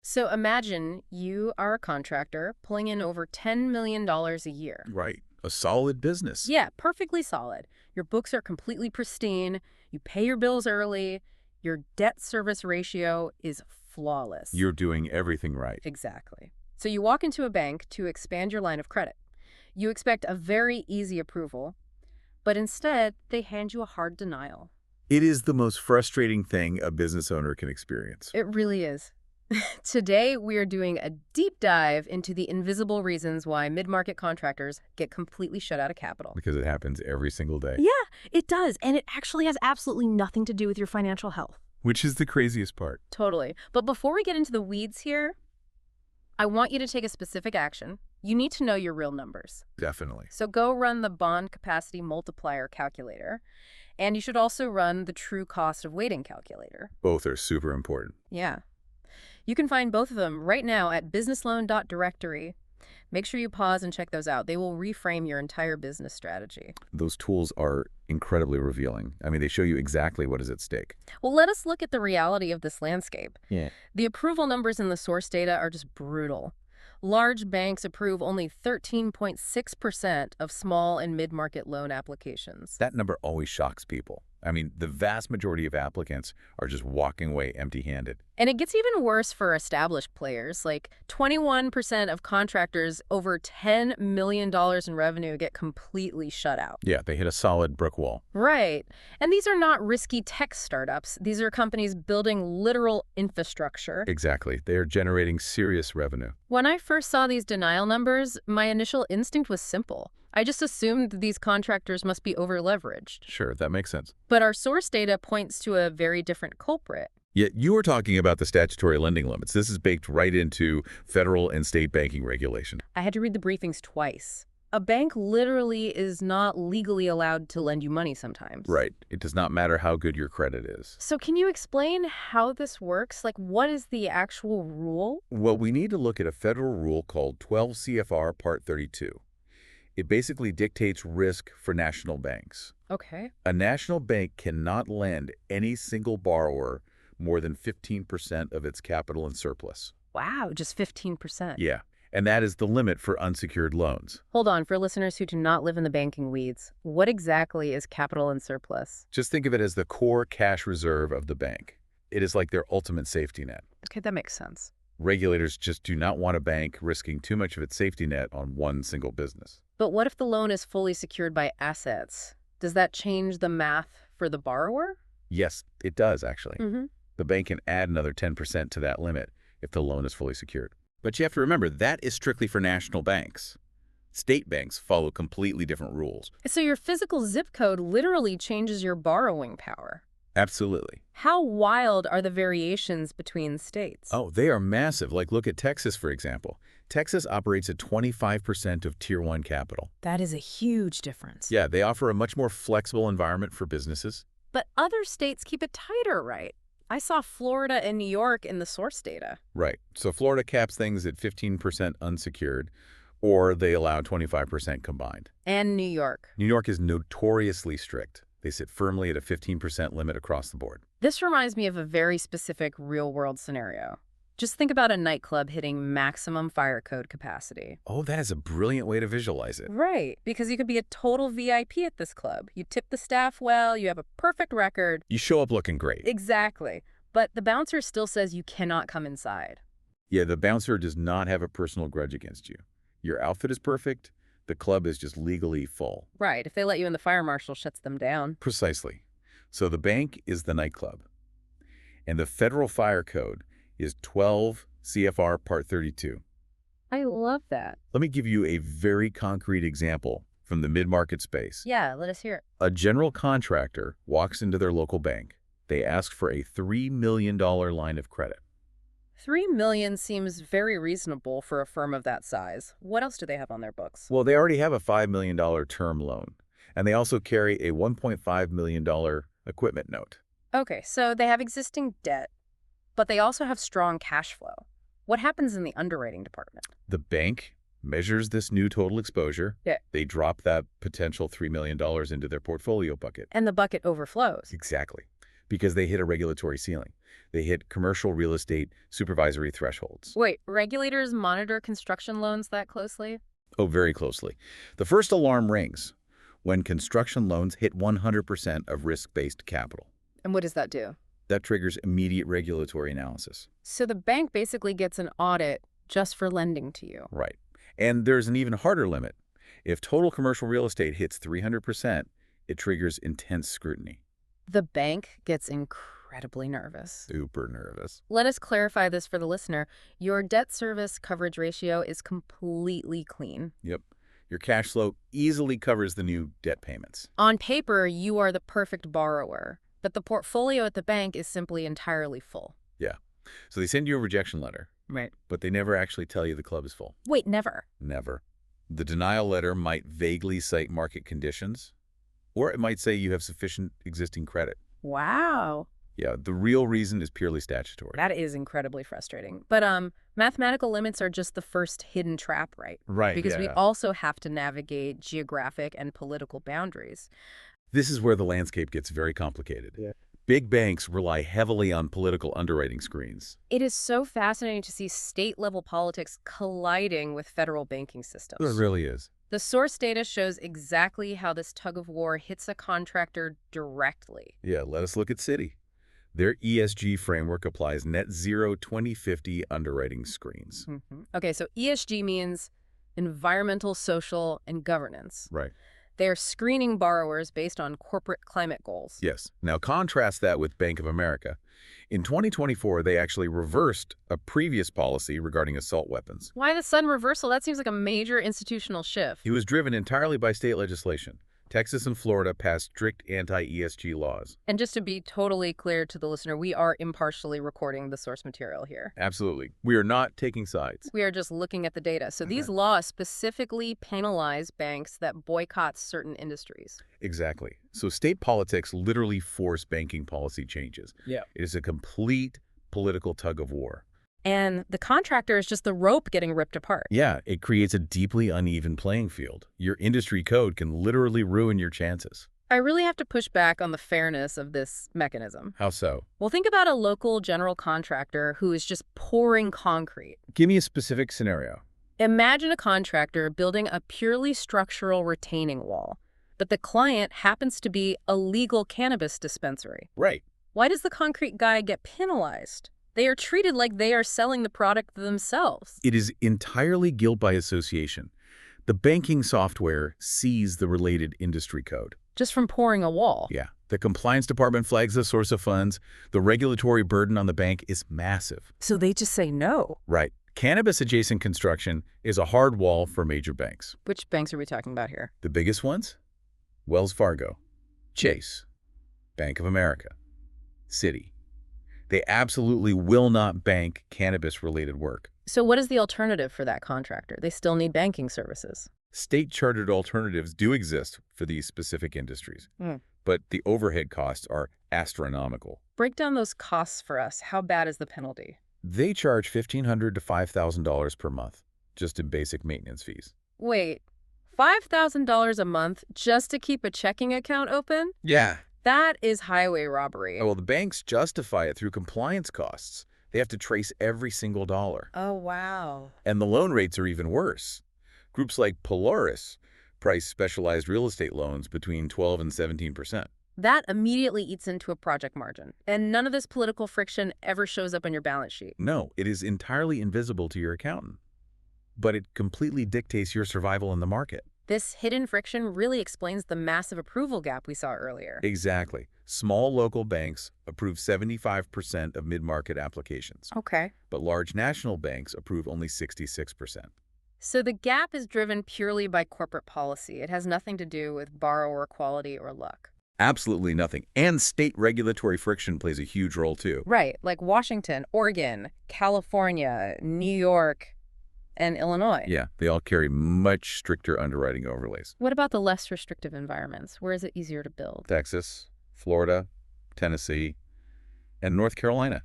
So imagine you are a contractor pulling in over $10 million a year. Right. A solid business. Yeah, perfectly solid. Your books are completely pristine. You pay your bills early. Your debt service ratio is flawless. You're doing everything right. Exactly. So you walk into a bank to expand your line of credit. You expect a very easy approval, but instead they hand you a hard denial. It is the most frustrating thing a business owner can experience. It really is. Today, we are doing a deep dive into the invisible reasons why mid-market contractors get completely shut out of capital. Because it happens every single day. Yeah, it does. And it actually has absolutely nothing to do with your financial health. Which is the craziest part. Totally. But before we get into the weeds here, I want you to take a specific action. You need to know your real numbers. Definitely. So go run the Bond Capacity Multiplier calculator. And you should also run the true cost of waiting calculator. Both are super important. Yeah. You can find both of them right now at BusinessLoan.Directory. Make sure you pause and check those out. They will reframe your entire business strategy. Those tools are incredibly revealing. I mean, they show you exactly what is at stake. Well, let us look at the reality of this landscape. Yeah. The approval numbers in the source data are just brutal. Large banks approve only 13.6% of small and mid-market loan applications. That number always shocks people. I mean, the vast majority of applicants are just walking away empty-handed. And it gets even worse for established players. Like 21% of contractors over $10 million in revenue get completely shut out. Yeah, they hit a solid brick wall. Right. And these are not risky tech startups. These are companies building literal infrastructure. Exactly. They are generating serious revenue. When I first saw these denial numbers, my initial instinct was simple. I just assumed these contractors must be over-leveraged. Sure, that makes sense. But our source data points to a very different culprit. Yet you were talking about the statutory lending limits. This is baked right into federal and state banking regulation. I had to read the briefings twice. A bank literally is not legally allowed to lend you money sometimes. Right. It does not matter how good your credit is. So can you explain how this works? Like, what is the actual rule? Well, we need to look at a federal rule called 12 CFR Part 32. It basically dictates risk for national banks. Okay. A national bank cannot lend any single borrower more than 15% of its capital and surplus. Wow, just 15%. Yeah, and that is the limit for unsecured loans. Hold on, for listeners who do not live in the banking weeds, what exactly is capital and surplus? Just think of it as the core cash reserve of the bank. It is like their ultimate safety net. Okay, that makes sense. Regulators just do not want a bank risking too much of its safety net on one single business. But what if the loan is fully secured by assets? Does that change the math for the borrower? Yes, it does, actually. Mm-hmm. The bank can add another 10% to that limit if the loan is fully secured. But you have to remember, that is strictly for national banks. State banks follow completely different rules. So your physical zip code literally changes your borrowing power. Absolutely. How wild are the variations between states? Oh, they are massive. Like, look at Texas, for example. Texas operates at 25% of Tier 1 capital. That is a huge difference. Yeah, they offer a much more flexible environment for businesses. But other states keep it tighter, right? I saw Florida and New York in the source data. Right. So Florida caps things at 15% unsecured, or they allow 25% combined. And New York. New York is notoriously strict. They sit firmly at a 15% limit across the board. This reminds me of a very specific real-world scenario. Just think about a nightclub hitting maximum fire code capacity. Oh, that is a brilliant way to visualize it. Right, because you could be a total VIP at this club. You tip the staff well, you have a perfect record. You show up looking great. Exactly. But the bouncer still says you cannot come inside. Yeah, the bouncer does not have a personal grudge against you. Your outfit is perfect. The club is just legally full. Right, if they let you in, the fire marshal shuts them down. Precisely. So the bank is the nightclub. And the federal fire code is 12 CFR Part 32. I love that. Let me give you a very concrete example from the mid-market space. Yeah, let us hear it. A general contractor walks into their local bank. They ask for a $3 million line of credit. $3 million seems very reasonable for a firm of that size. What else do they have on their books? Well, they already have a $5 million term loan, and they also carry a $1.5 million equipment note. Okay, so they have existing debt, but they also have strong cash flow. What happens in the underwriting department? The bank measures this new total exposure. Yeah. They drop that potential $3 million into their portfolio bucket. And the bucket overflows. Exactly. because they hit a regulatory ceiling. They hit commercial real estate supervisory thresholds. Wait, regulators monitor construction loans that closely? Oh, very closely. The first alarm rings when construction loans hit 100% of risk-based capital. And what does that do? That triggers immediate regulatory analysis. So the bank basically gets an audit just for lending to you. Right. And there's an even harder limit. If total commercial real estate hits 300%, it triggers intense scrutiny. The bank gets incredibly nervous. Super nervous. Let us clarify this for the listener. Your debt service coverage ratio is completely clean. Yep. Your cash flow easily covers the new debt payments. On paper, you are the perfect borrower, but the portfolio at the bank is simply entirely full. Yeah. So they send you a rejection letter. Right. But they never actually tell you the club is full. Wait, never? Never. The denial letter might vaguely cite market conditions, or it might say you have sufficient existing credit. Wow. Yeah, the real reason is purely statutory. That is incredibly frustrating. But mathematical limits are just the first hidden trap, right? Right, Because we yeah. also have to navigate geographic and political boundaries. This is where the landscape gets very complicated. Yeah. Big banks rely heavily on political underwriting screens. It is so fascinating to see state-level politics colliding with federal banking systems. It really is. The source data shows exactly how this tug-of-war hits a contractor directly. Yeah, let us look at Citi. Their ESG framework applies net zero 2050 underwriting screens. Okay, so ESG means environmental, social, and governance. Right. They are screening borrowers based on corporate climate goals. Yes. Now contrast that with Bank of America. In 2024, they actually reversed a previous policy regarding assault weapons. Why the sudden reversal? That seems like a major institutional shift. It was driven entirely by state legislation. Texas and Florida passed strict anti-ESG laws. And just to be totally clear to the listener, we are impartially recording the source material here. Absolutely. We are not taking sides. We are just looking at the data. So these laws specifically penalize banks that boycott certain industries. Exactly. So state politics literally force banking policy changes. Yeah. It is a complete political tug of war. And the contractor is just the rope getting ripped apart. Yeah, it creates a deeply uneven playing field. Your industry code can literally ruin your chances. I really have to push back on the fairness of this mechanism. How so? Well, think about a local general contractor who is just pouring concrete. Give me a specific scenario. Imagine a contractor building a purely structural retaining wall, but the client happens to be a legal cannabis dispensary. Right. Why does the concrete guy get penalized? They are treated like they are selling the product themselves. It is entirely guilt by association. The banking software sees the related industry code. Just from pouring a wall. Yeah. The compliance department flags the source of funds. The regulatory burden on the bank is massive. So they just say no. Right. Cannabis-adjacent construction is a hard wall for major banks. Which banks are we talking about here? The biggest ones? Wells Fargo, Chase, Bank of America, Citi. They absolutely will not bank cannabis-related work. So what is the alternative for that contractor? They still need banking services. State-chartered alternatives do exist for these specific industries, but the overhead costs are astronomical. Break down those costs for us. How bad is the penalty? They charge $1,500 to $5,000 per month, just in basic maintenance fees. Wait, $5,000 a month just to keep a checking account open? Yeah. That is highway robbery. Oh, well, the banks justify it through compliance costs. They have to trace every single dollar. Oh, wow. And the loan rates are even worse. Groups like Polaris price specialized real estate loans between 12 and 17%. That immediately eats into a project margin. And none of this political friction ever shows up on your balance sheet. No, it is entirely invisible to your accountant. But it completely dictates your survival in the market. This hidden friction really explains the massive approval gap we saw earlier. Exactly. Small local banks approve 75% of mid-market applications. Okay. But large national banks approve only 66%. So the gap is driven purely by corporate policy. It has nothing to do with borrower quality or luck. Absolutely nothing. And state regulatory friction plays a huge role too. Right, like Washington, Oregon, California, New York, and Illinois. Yeah, they all carry much stricter underwriting overlays. What about the less restrictive environments? Where is it easier to build? Texas, Florida, Tennessee, and North Carolina.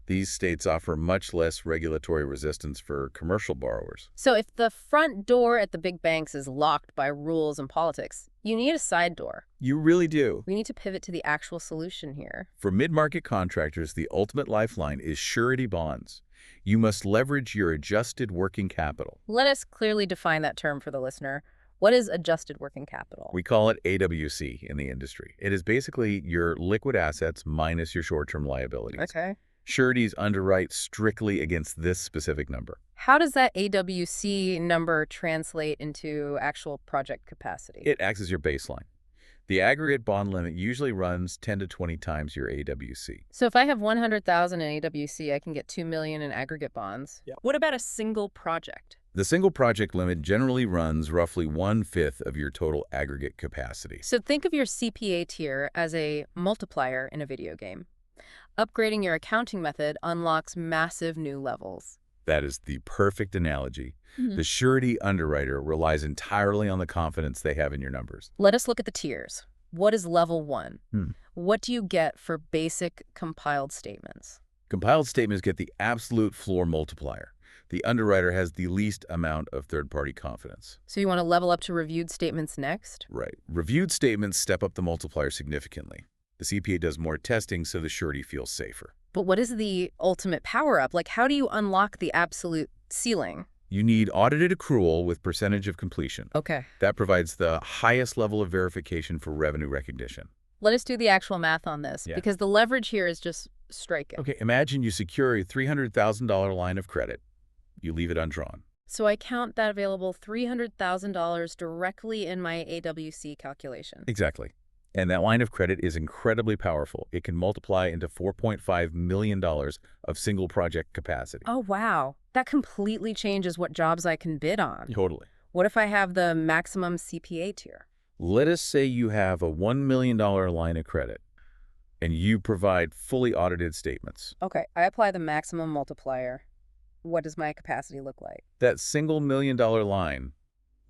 These states offer much less regulatory resistance for commercial borrowers. So if the front door at the big banks is locked by rules and politics, you need a side door. You really do. We need to pivot to the actual solution here. For mid-market contractors, the ultimate lifeline is surety bonds. You must leverage your adjusted working capital. Let us clearly define that term for the listener. What is adjusted working capital? We call it AWC in the industry. It is basically your liquid assets minus your short-term liabilities. Okay. Sureties underwrite strictly against this specific number. How does that AWC number translate into actual project capacity? It acts as your baseline. The aggregate bond limit usually runs 10 to 20 times your AWC. So if I have 100,000 in AWC, I can get 2 million in aggregate bonds. Yeah. What about a single project? The single project limit generally runs roughly 1/5 of your total aggregate capacity. So think of your CPA tier as a multiplier in a video game. Upgrading your accounting method unlocks massive new levels. That is the perfect analogy. The surety underwriter relies entirely on the confidence they have in your numbers. Let us look at the tiers. What is level 1? What do you get for basic compiled statements? Compiled statements get the absolute floor multiplier. The underwriter has the least amount of third-party confidence. So you want to level up to reviewed statements next? Right. Reviewed statements step up the multiplier significantly. The CPA does more testing so the surety feels safer. But what is the ultimate power-up? Like, how do you unlock the absolute ceiling? You need audited accrual with percentage of completion. Okay. That provides the highest level of verification for revenue recognition. Let us do the actual math on this, because the leverage here is just striking. Okay, imagine you secure a $300,000 line of credit. You leave it undrawn. So I count that available $300,000 directly in my AWC calculation. Exactly. And that line of credit is incredibly powerful. It can multiply into $4.5 million of single project capacity. Oh, wow. That completely changes what jobs I can bid on. Totally. What if I have the maximum CPA tier? Let us say you have a $1 million line of credit and you provide fully audited statements. Okay, I apply the maximum multiplier. What does my capacity look like? That single $1 million line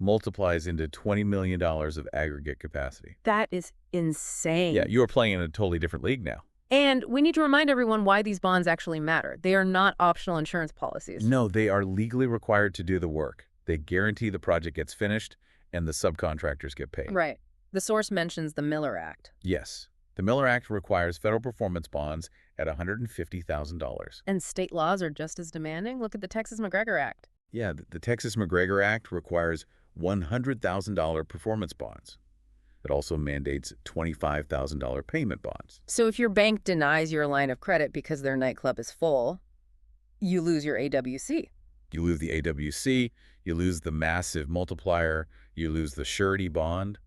multiplies into $20 million of aggregate capacity. That is insane. Yeah, you are playing in a totally different league now. And we need to remind everyone why these bonds actually matter. They are not optional insurance policies. No, they are legally required to do the work. They guarantee the project gets finished and the subcontractors get paid. Right. The source mentions the Miller Act. Yes. The Miller Act requires federal performance bonds at $150,000. And state laws are just as demanding. Look at the Texas McGregor Act. Yeah, the Texas McGregor Act requires $100,000 performance bonds. It also mandates $25,000 payment bonds. So if your bank denies your line of credit because their nightclub is full, you lose your AWC. You lose the AWC, you lose the massive multiplier, you lose the surety bond,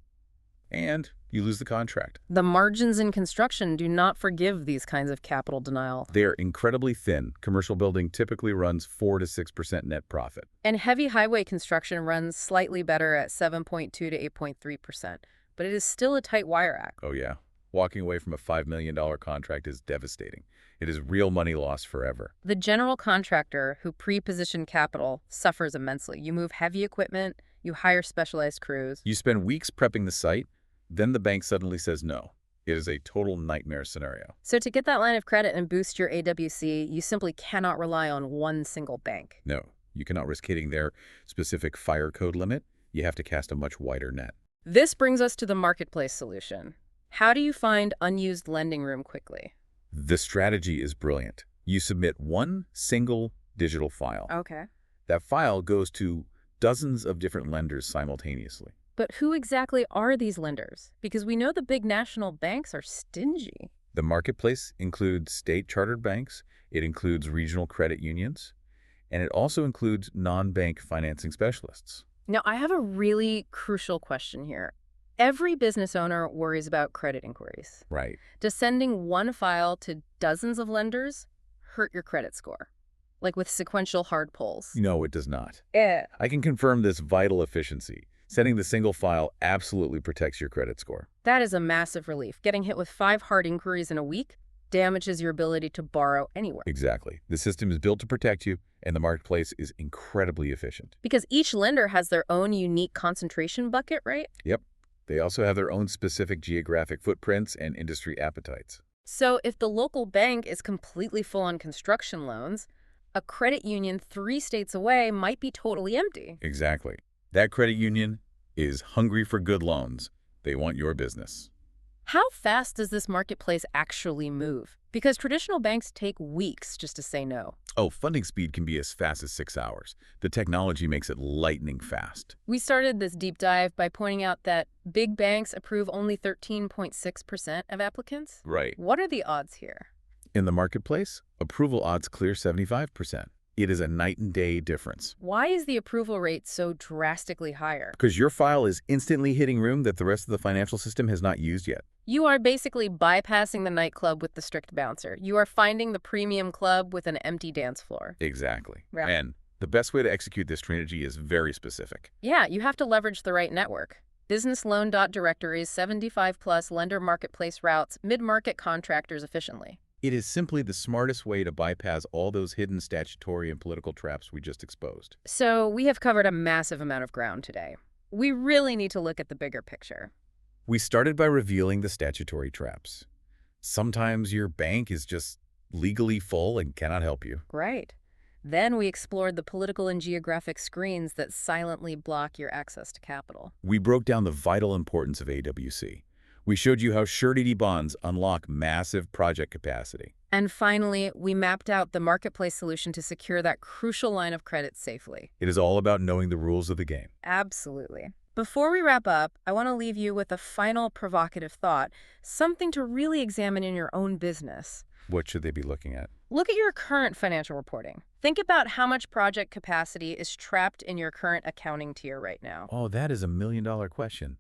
and you lose the contract. The margins in construction do not forgive these kinds of capital denial. They are incredibly thin. Commercial building typically runs 4 to 6% net profit. And heavy highway construction runs slightly better at 7.2 to 8.3%. But it is still a tight wire act. Oh yeah. Walking away from a $5 million contract is devastating. It is real money lost forever. The general contractor who pre-positioned capital suffers immensely. You move heavy equipment, you hire specialized crews. You spend weeks prepping the site, then the bank suddenly says no. It is a total nightmare scenario. So to get that line of credit and boost your AWC, you simply cannot rely on one single bank. No, you cannot risk hitting their specific fire code limit. You have to cast a much wider net. This brings us to the marketplace solution. How do you find unused lending room quickly? The strategy is brilliant. You submit one single digital file. Okay. That file goes to dozens of different lenders simultaneously. But who exactly are these lenders? Because we know the big national banks are stingy. The marketplace includes state-chartered banks, it includes regional credit unions, and it also includes non-bank financing specialists. Now, I have a really crucial question here. Every business owner worries about credit inquiries. Right. Does sending one file to dozens of lenders hurt your credit score? Like with sequential hard pulls? No, it does not. Yeah. I can confirm this vital efficiency. Sending the single file absolutely protects your credit score. That is a massive relief. Getting hit with 5 hard inquiries in a week damages your ability to borrow anywhere. Exactly. The system is built to protect you, and the marketplace is incredibly efficient. Because each lender has their own unique concentration bucket, right? Yep. They also have their own specific geographic footprints and industry appetites. So if the local bank is completely full on construction loans, a credit union 3 states away might be totally empty. Exactly. That credit union is hungry for good loans. They want your business. How fast does this marketplace actually move? Because traditional banks take weeks just to say no. Oh, funding speed can be as fast as 6 hours. The technology makes it lightning fast. We started this deep dive by pointing out that big banks approve only 13.6% of applicants. Right. What are the odds here? In the marketplace, approval odds clear 75%. It is a night and day difference. Why is the approval rate so drastically higher? Because your file is instantly hitting room that the rest of the financial system has not used yet. You are basically bypassing the nightclub with the strict bouncer. You are finding the premium club with an empty dance floor. Exactly. Yeah. And the best way to execute this strategy is very specific. Yeah, you have to leverage the right network. BusinessLoan.Directory's 75-plus lender marketplace routes mid-market contractors efficiently. It is simply the smartest way to bypass all those hidden statutory and political traps we just exposed. So we have covered a massive amount of ground today. We really need to look at the bigger picture. We started by revealing the statutory traps. Sometimes your bank is just legally full and cannot help you. Right. Then we explored the political and geographic screens that silently block your access to capital. We broke down the vital importance of AWC. We showed you how surety bonds unlock massive project capacity. And finally, we mapped out the marketplace solution to secure that crucial line of credit safely. It is all about knowing the rules of the game. Absolutely. Before we wrap up, I want to leave you with a final provocative thought, something to really examine in your own business. What should they be looking at? Look at your current financial reporting. Think about how much project capacity is trapped in your current accounting tier right now. Oh, that is a million-dollar question.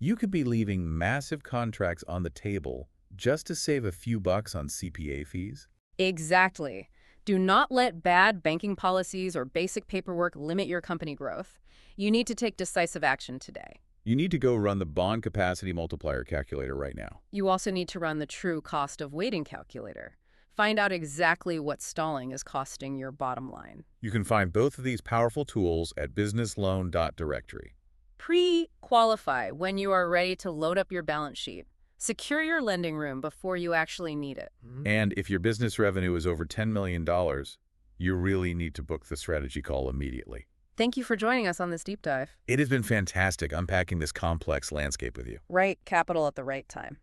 You could be leaving massive contracts on the table just to save a few bucks on CPA fees. Exactly. Do not let bad banking policies or basic paperwork limit your company growth. You need to take decisive action today. You need to go run the Bond Capacity Multiplier calculator right now. You also need to run the true cost of waiting calculator. Find out exactly what stalling is costing your bottom line. You can find both of these powerful tools at BusinessLoan.Directory. Pre-qualify when you are ready to load up your balance sheet. Secure your lending room before you actually need it. And if your business revenue is over $10 million, you really need to book the strategy call immediately. Thank you for joining us on this deep dive. It has been fantastic unpacking this complex landscape with you. Right capital at the right time.